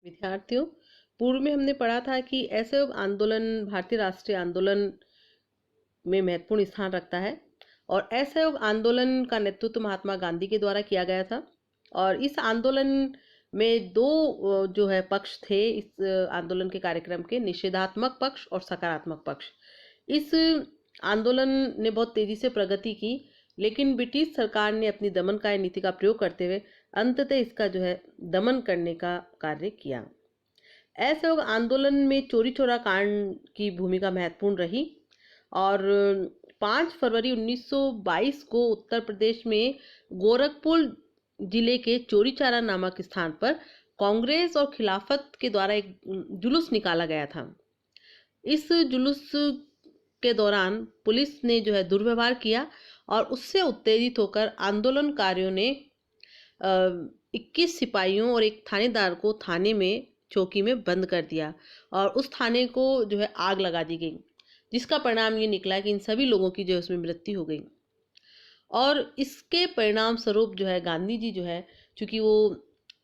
विद्यार्थियों, पूर्व में हमने पढ़ा था कि असहयोग आंदोलन भारतीय राष्ट्रीय आंदोलन में महत्वपूर्ण स्थान रखता है और असहयोग आंदोलन का नेतृत्व महात्मा गांधी के द्वारा किया गया था। और इस आंदोलन में दो जो है पक्ष थे इस आंदोलन के कार्यक्रम के, निषेधात्मक पक्ष और सकारात्मक पक्ष। इस आंदोलन ने बहुत तेजी से प्रगति की, लेकिन ब्रिटिश सरकार ने अपनी दमनकारी नीति का प्रयोग करते हुए अंततः इसका जो है दमन करने का कार्य किया। असहयोग आंदोलन में चोरी चौरा कांड की भूमिका महत्वपूर्ण रही और 5 फरवरी 1922 को उत्तर प्रदेश में गोरखपुर जिले के चोरी चौरा नामक स्थान पर कांग्रेस और खिलाफत के द्वारा एक जुलूस निकाला गया था। इस जुलूस के दौरान पुलिस ने जो है दुर्व्यवहार किया और उससे उत्तेजित होकर आंदोलनकारियों ने 21 सिपाहियों और एक थानेदार को थाने में चौकी में बंद कर दिया और उस थाने को जो है आग लगा दी गई, जिसका परिणाम ये निकला कि इन सभी लोगों की जो है उसमें मृत्यु हो गई। और इसके परिणाम स्वरूप जो है गांधी जी जो है, चूंकि वो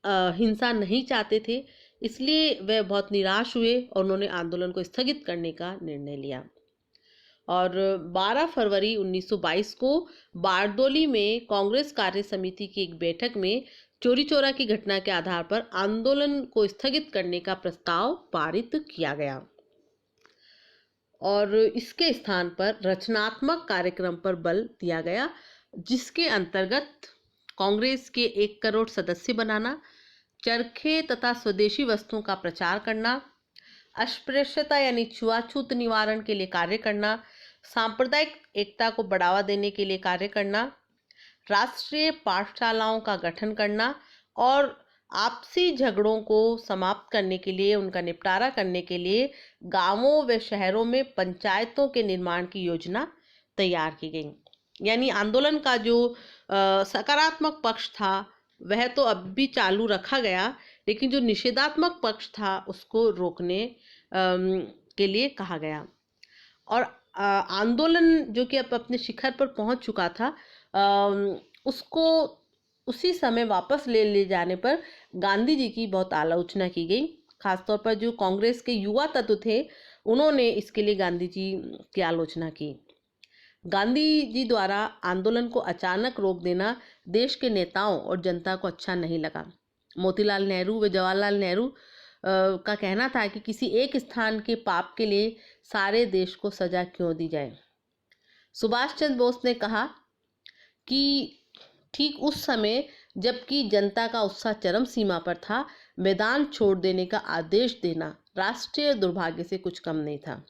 हिंसा नहीं चाहते थे, इसलिए वह बहुत निराश हुए और उन्होंने आंदोलन को स्थगित करने का निर्णय लिया। और 12 फरवरी 1922 को बारडोली में कांग्रेस कार्य समिति की एक बैठक में चोरी चौरा की घटना के आधार पर आंदोलन को स्थगित करने का प्रस्ताव पारित किया गया और इसके स्थान पर रचनात्मक कार्यक्रम पर बल दिया गया, जिसके अंतर्गत कांग्रेस के 1 करोड़ सदस्य बनाना, चरखे तथा स्वदेशी वस्तुओं का प्रचार करना, अस्पृश्यता यानी छुआछूत निवारण के लिए कार्य करना, सांप्रदायिक एकता को बढ़ावा देने के लिए कार्य करना, राष्ट्रीय पाठशालाओं का गठन करना और आपसी झगड़ों को समाप्त करने के लिए, उनका निपटारा करने के लिए गांवों व शहरों में पंचायतों के निर्माण की योजना तैयार की गई। यानी आंदोलन का जो सकारात्मक पक्ष था वह तो अब भी चालू रखा गया, लेकिन जो निषेधात्मक पक्ष था उसको रोकने के लिए कहा गया। और आंदोलन जो कि अब अपने शिखर पर पहुंच चुका था, उसको उसी समय वापस ले जाने पर गांधी जी की बहुत आलोचना की गई। खासतौर पर जो कांग्रेस के युवा तत्व थे, उन्होंने इसके लिए गांधी जी की आलोचना की। गांधी जी द्वारा आंदोलन को अचानक रोक देना देश के नेताओं और जनता को अच्छा नहीं लगा। मोतीलाल नेहरू व जवाहरलाल नेहरू का कहना था कि किसी एक स्थान के पाप के लिए सारे देश को सजा क्यों दी जाए। सुभाष चंद्र बोस ने कहा कि ठीक उस समय जबकि जनता का उत्साह चरम सीमा पर था, मैदान छोड़ देने का आदेश देना राष्ट्रीय दुर्भाग्य से कुछ कम नहीं था।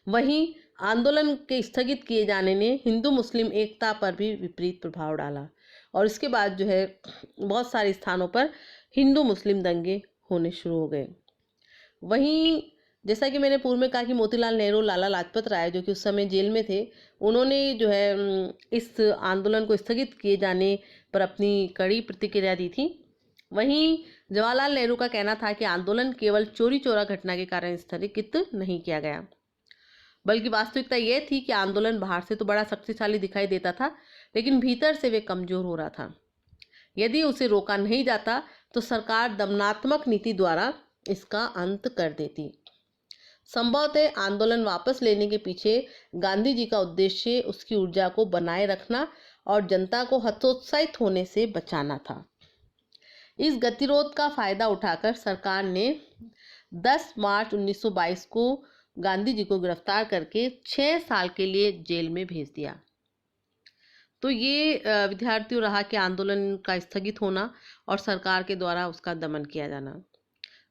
वहीं आंदोलन के स्थगित किए जाने ने हिंदू मुस्लिम एकता पर भी विपरीत प्रभाव डाला और इसके बाद जो है बहुत सारे स्थानों पर हिंदू मुस्लिम दंगे होने शुरू हो गए। वहीं जैसा कि मैंने पूर्व में कहा कि मोतीलाल नेहरू, लाला लाजपत राय जो कि उस समय जेल में थे, उन्होंने जो है इस आंदोलन को स्थगित किए जाने पर अपनी कड़ी प्रतिक्रिया दी थी। वहीं जवाहरलाल नेहरू का कहना था कि आंदोलन केवल चोरी चौरा घटना के कारण स्थगित नहीं किया गया, बल्कि वास्तविकता यह थी कि आंदोलन बाहर से तो बड़ा शक्तिशाली दिखाई देता था, लेकिन भीतर से वे कमजोर हो रहा था। यदि उसे रोका नहीं जाता तो सरकार दमनात्मक नीति द्वारा इसका अंत कर देती। संभवतः आंदोलन वापस लेने के पीछे गांधी जी का उद्देश्य उसकी ऊर्जा को बनाए रखना और जनता को हतोत्साहित होने से बचाना था। इस गतिरोध का फायदा उठाकर सरकार ने 10 मार्च 1922 को गांधी जी को गिरफ्तार करके 6 साल के लिए जेल में भेज दिया। तो ये विद्यार्थियों रहा कि आंदोलन का स्थगित होना और सरकार के द्वारा उसका दमन किया जाना।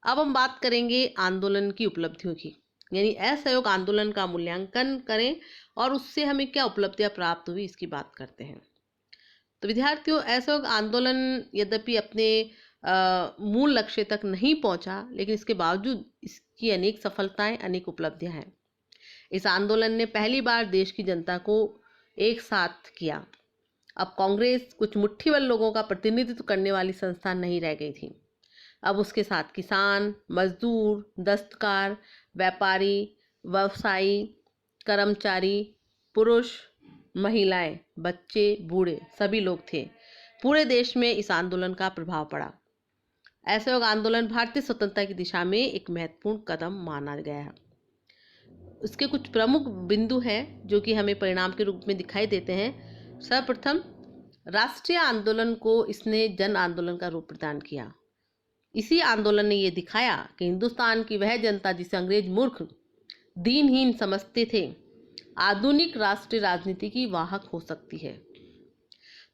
अब हम बात करेंगे आंदोलन की उपलब्धियों की, यानी असहयोग आंदोलन का मूल्यांकन करें और उससे हमें क्या उपलब्धियां प्राप्त हुई इसकी बात करते हैं। तो विद्यार्थियों, असहयोग आंदोलन यद्यपि अपने मूल लक्ष्य तक नहीं पहुंचा, लेकिन इसके बावजूद इसकी अनेक सफलताएं, अनेक उपलब्धियां हैं। इस आंदोलन ने पहली बार देश की जनता को एक साथ किया। अब कांग्रेस कुछ मुट्ठीभर लोगों का प्रतिनिधित्व करने वाली संस्था नहीं रह गई थी। अब उसके साथ किसान, मजदूर, दस्तकार, व्यापारी, व्यवसायी, कर्मचारी, पुरुष, महिलाएं, बच्चे, बूढ़े सभी लोग थे। पूरे देश में इस आंदोलन का प्रभाव पड़ा। असहयोग आंदोलन भारतीय स्वतंत्रता की दिशा में एक महत्वपूर्ण कदम माना गया है। उसके कुछ प्रमुख बिंदु हैं जो कि हमें परिणाम के रूप में दिखाई देते हैं। सर्वप्रथम, राष्ट्रीय आंदोलन को इसने जन आंदोलन का रूप प्रदान किया। इसी आंदोलन ने यह दिखाया कि हिंदुस्तान की वह जनता जिसे अंग्रेज मूर्ख, दीनहीन समझते थे, आधुनिक राष्ट्रीय राजनीति की वाहक हो सकती है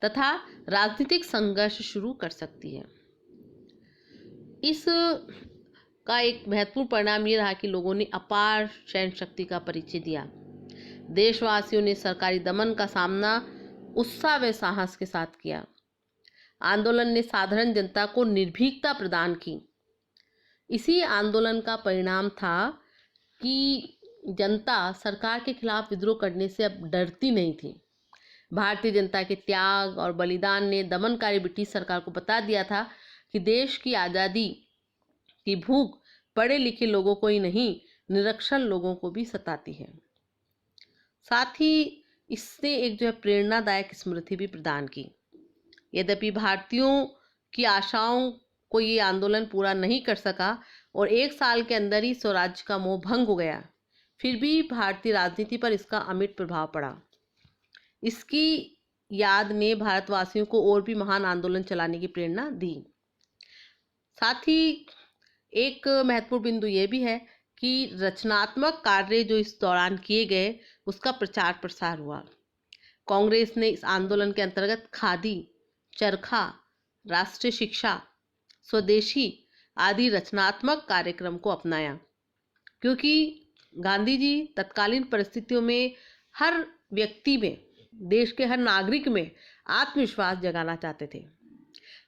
तथा राजनीतिक संघर्ष शुरू कर सकती है। इस का एक महत्वपूर्ण परिणाम ये रहा कि लोगों ने अपार सहन शक्ति का परिचय दिया। देशवासियों ने सरकारी दमन का सामना उत्साह व साहस के साथ किया। आंदोलन ने साधारण जनता को निर्भीकता प्रदान की। इसी आंदोलन का परिणाम था कि जनता सरकार के खिलाफ विद्रोह करने से अब डरती नहीं थी। भारतीय जनता के त्याग और बलिदान ने दमनकारी ब्रिटिश सरकार को बता दिया था कि देश की आज़ादी की भूख पढ़े लिखे लोगों को ही नहीं, निरक्षर लोगों को भी सताती है। साथ ही इसने एक जो है प्रेरणादायक स्मृति भी प्रदान की। यद्यपि भारतीयों की आशाओं को ये आंदोलन पूरा नहीं कर सका और 1 साल के अंदर ही स्वराज्य का मोह भंग हो गया, फिर भी भारतीय राजनीति पर इसका अमिट प्रभाव पड़ा। इसकी याद ने भारतवासियों को और भी महान आंदोलन चलाने की प्रेरणा दी। साथ ही एक महत्वपूर्ण बिंदु ये भी है कि रचनात्मक कार्य जो इस दौरान किए गए उसका प्रचार प्रसार हुआ। कांग्रेस ने इस आंदोलन के अंतर्गत खादी, चरखा, राष्ट्रीय शिक्षा, स्वदेशी आदि रचनात्मक कार्यक्रम को अपनाया, क्योंकि गांधी जी तत्कालीन परिस्थितियों में हर व्यक्ति में, देश के हर नागरिक में आत्मविश्वास जगाना चाहते थे।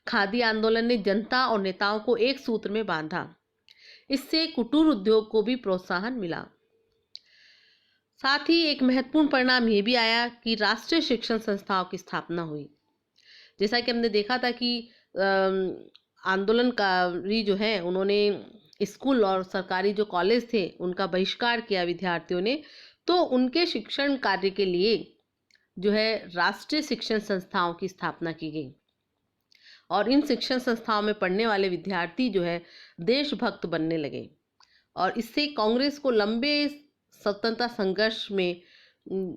खादी आंदोलन ने जनता और नेताओं को एक सूत्र में बांधा। इससे कुटीर उद्योग को भी प्रोत्साहन मिला। साथ ही एक महत्वपूर्ण परिणाम ये भी आया कि राष्ट्रीय शिक्षण संस्थाओं की स्थापना हुई। जैसा कि हमने देखा था कि आंदोलनकारी जो है उन्होंने स्कूल और सरकारी जो कॉलेज थे उनका बहिष्कार किया विद्यार्थियों ने, तो उनके शिक्षण कार्य के लिए जो है राष्ट्रीय शिक्षण संस्थाओं की स्थापना की गई और इन शिक्षण संस्थाओं में पढ़ने वाले विद्यार्थी जो है देशभक्त बनने लगे और इससे कांग्रेस को लंबे स्वतंत्रता संघर्ष में,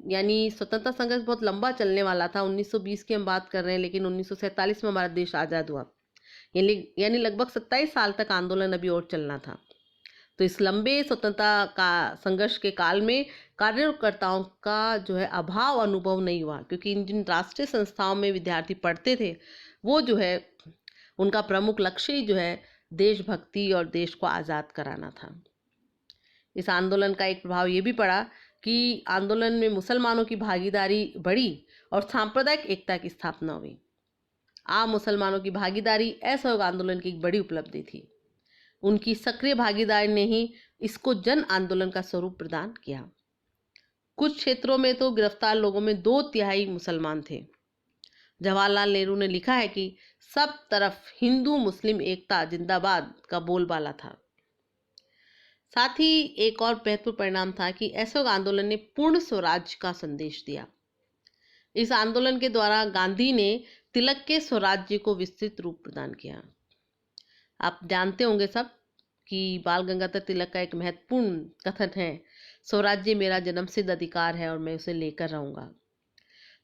यानी स्वतंत्रता संघर्ष बहुत लंबा चलने वाला था। 1920 की हम बात कर रहे हैं, लेकिन 1947 में हमारा देश आज़ाद हुआ, यानी लगभग 27 साल तक आंदोलन अभी और चलना था। तो इस लंबे स्वतंत्रता का संघर्ष के काल में कार्यकर्ताओं का जो है अभाव अनुभव नहीं हुआ, क्योंकि इन जिन राष्ट्रीय संस्थाओं में विद्यार्थी पढ़ते थे वो जो है उनका प्रमुख लक्ष्य ही जो है देशभक्ति और देश को आज़ाद कराना था। इस आंदोलन का एक प्रभाव ये भी पड़ा कि आंदोलन में मुसलमानों की भागीदारी बढ़ी और सांप्रदायिक एकता की स्थापना हुई। आम मुसलमानों की भागीदारी असहयोग आंदोलन की एक बड़ी उपलब्धि थी। उनकी सक्रिय भागीदारी ने ही इसको जन आंदोलन का स्वरूप प्रदान किया। कुछ क्षेत्रों में तो गिरफ्तार लोगों में 2/3 मुसलमान थे। जवाहरलाल नेहरू ने लिखा है कि सब तरफ हिंदू मुस्लिम एकता जिंदाबाद का बोलबाला था। साथ ही एक और महत्वपूर्ण परिणाम था कि असहयोग आंदोलन ने पूर्ण स्वराज का संदेश दिया। इस आंदोलन के द्वारा गांधी ने तिलक के स्वराज्य को विस्तृत रूप प्रदान किया। आप जानते होंगे सब कि बाल गंगाधर तिलक का एक महत्वपूर्ण कथन है, स्वराज्य मेरा जन्मसिद्ध अधिकार है और मैं उसे लेकर रहूंगा।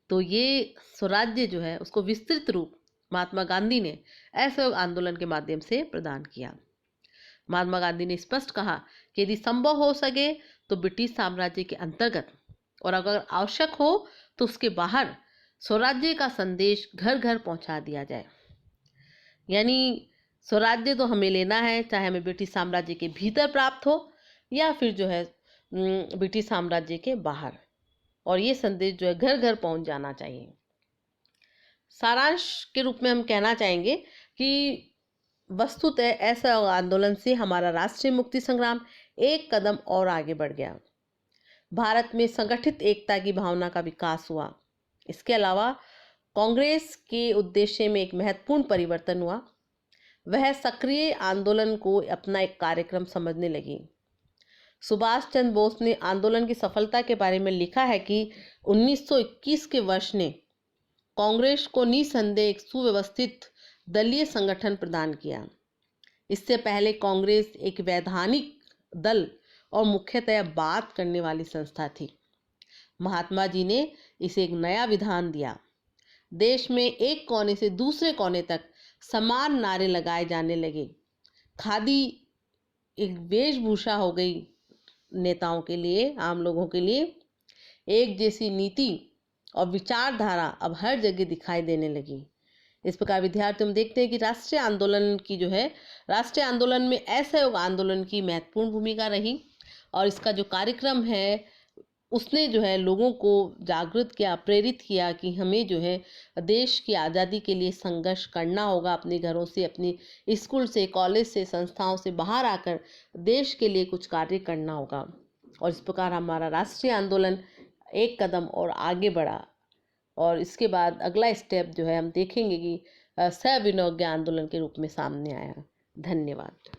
तो ये स्वराज्य जो है उसको विस्तृत रूप महात्मा गांधी ने असहयोग आंदोलन के माध्यम से प्रदान किया। महात्मा गांधी ने स्पष्ट कहा कि यदि संभव हो सके तो ब्रिटिश साम्राज्य के अंतर्गत और अगर आवश्यक हो तो उसके बाहर स्वराज्य का संदेश घर घर पहुंचा दिया जाए। यानी स्वराज्य तो हमें लेना है, चाहे हमें ब्रिटिश साम्राज्य के भीतर प्राप्त हो या फिर जो है ब्रिटिश साम्राज्य के बाहर, और ये संदेश जो है घर घर पहुंच जाना चाहिए। सारांश के रूप में हम कहना चाहेंगे कि वस्तुतः असहयोग आंदोलन से हमारा राष्ट्रीय मुक्ति संग्राम एक कदम और आगे बढ़ गया। भारत में संगठित एकता की भावना का विकास हुआ। इसके अलावा कांग्रेस के उद्देश्य में एक महत्वपूर्ण परिवर्तन हुआ। वह सक्रिय आंदोलन को अपना एक कार्यक्रम समझने लगी। सुभाष चंद्र बोस ने आंदोलन की सफलता के बारे में लिखा है कि 1921 के वर्ष ने कांग्रेस को निसंदेह एक सुव्यवस्थित दलीय संगठन प्रदान किया। इससे पहले कांग्रेस एक वैधानिक दल और मुख्यतः बात करने वाली संस्था थी। महात्मा जी ने इसे एक नया विधान दिया। देश में एक कोने से दूसरे कोने तक समान नारे लगाए जाने लगे। खादी एक वेशभूषा हो गई नेताओं के लिए, आम लोगों के लिए। एक जैसी नीति और विचारधारा अब हर जगह दिखाई देने लगी। इस प्रकार विद्यार्थी हम देखते हैं कि राष्ट्रीय आंदोलन में असहयोग आंदोलन की महत्वपूर्ण भूमिका रही और इसका जो कार्यक्रम है उसने लोगों को जागृत किया, प्रेरित किया कि हमें देश की आज़ादी के लिए संघर्ष करना होगा। अपने घरों से, अपनी स्कूल से, कॉलेज से, संस्थाओं से बाहर आकर देश के लिए कुछ कार्य करना होगा। और इस प्रकार हमारा राष्ट्रीय आंदोलन एक कदम और आगे बढ़ा और इसके बाद अगला स्टेप हम देखेंगे कि सविनय आंदोलन के रूप में सामने आया। धन्यवाद।